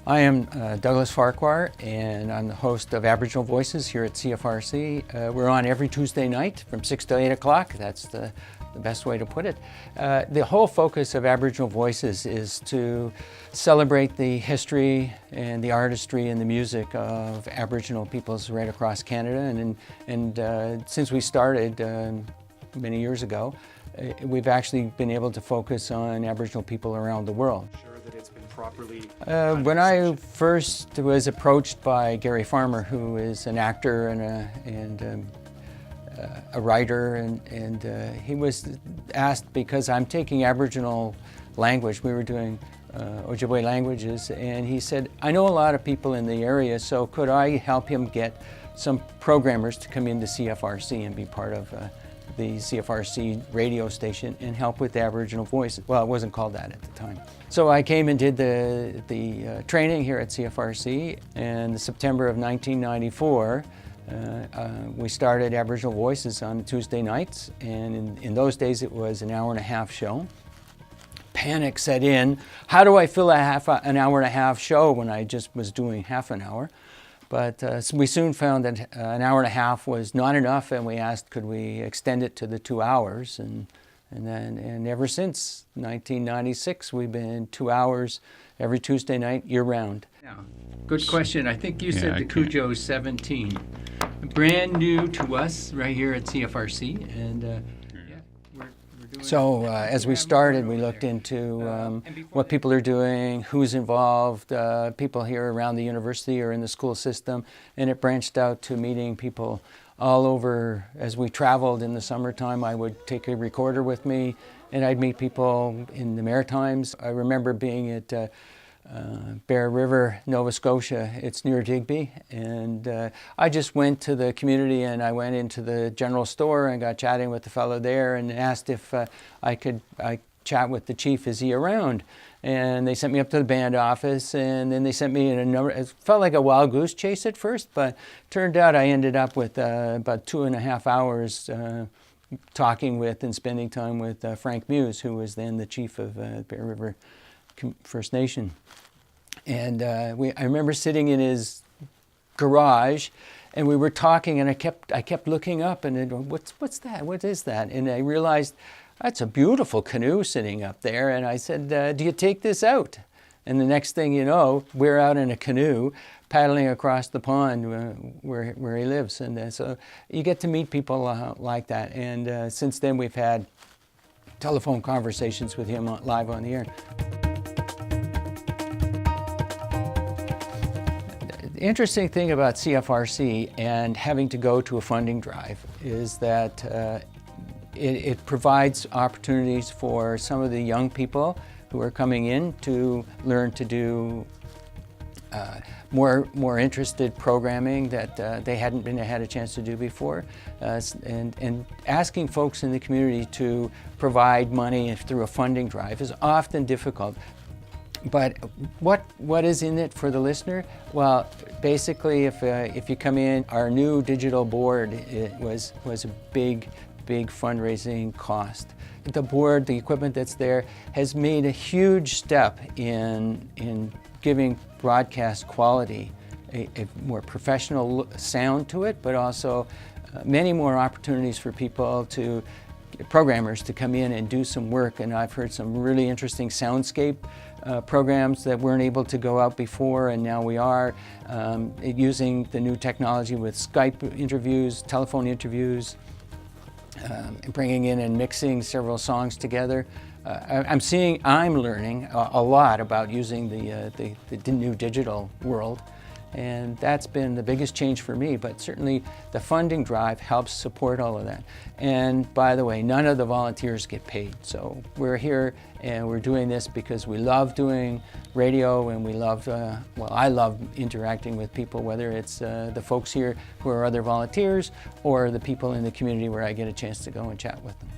I am Douglas Farquhar, and I'm the host of Aboriginal Voices here at CFRC. We're on every Tuesday night from 6 to 8 o'clock. That's the best way to put it. The whole focus of Aboriginal Voices is to celebrate the history and the artistry and the music of Aboriginal peoples right across Canada. And since we started many years ago, we've actually been able to focus on Aboriginal people around the world. That it's been properly when I first was approached by Gary Farmer, who is an actor and a writer, and he was asked, because I'm taking Aboriginal language, we were doing Ojibwe languages, and he said, I know a lot of people in the area, so could I help him get some programmers to come into CFRC and be part of the CFRC radio station and help with the Aboriginal Voices. Well, it wasn't called that at the time. So I came and did the training here at CFRC, and in September of 1994, we started Aboriginal Voices on Tuesday nights, and in those days it was an hour-and-a-half show. Panic set in. How do I fill an hour-and-a-half show when I just was doing half an hour? But we soon found that an hour and a half was not enough, and we asked, could we extend it to the 2 hours? And ever since 1996, we've been 2 hours every Tuesday night, year-round. Yeah. Good question. I think you said the Cujo 17. Brand new to us right here at CFRC, and so as we started, we looked into what people are doing, who's involved, people here around the university or in the school system, and it branched out to meeting people all over. As we traveled in the summertime, I would take a recorder with me, and I'd meet people in the Maritimes. I remember being at Bear River, Nova Scotia. It's near Digby, and I just went to the community, and I went into the general store and got chatting with the fellow there and asked if I could chat with the chief, is he around? And they sent me up to the band office, and then they sent me in a number. It felt like a wild goose chase at first, but turned out I ended up with about 2.5 hours talking with and spending time with Frank Muse, who was then the chief of Bear River First Nation. And I remember sitting in his garage, and we were talking, and I kept looking up, and what's that? What is that? And I realized that's a beautiful canoe sitting up there. And I said, do you take this out? And the next thing you know, we're out in a canoe paddling across the pond where he lives. And so you get to meet people like that. And since then, we've had telephone conversations with him live on the air. The interesting thing about CFRC and having to go to a funding drive is that it provides opportunities for some of the young people who are coming in to learn to do more interested programming that they hadn't had a chance to do before, and asking folks in the community to provide money through a funding drive is often difficult. But what is in it for the listener? Well, basically, if you come in, our new digital board, it was a big fundraising cost. The board, the equipment that's there, has made a huge step in giving broadcast quality a more professional sound to it, but also many more opportunities for programmers to come in and do some work. And I've heard some really interesting soundscape programs that weren't able to go out before, and now we are, using the new technology with Skype interviews, telephone interviews, bringing in and mixing several songs together. I'm learning a lot about using the new digital world, and that's been the biggest change for me. But certainly the funding drive helps support all of that. And by the way, none of the volunteers get paid. So we're here and we're doing this because we love doing radio, and we love, I love interacting with people, whether it's the folks here who are other volunteers or the people in the community where I get a chance to go and chat with them.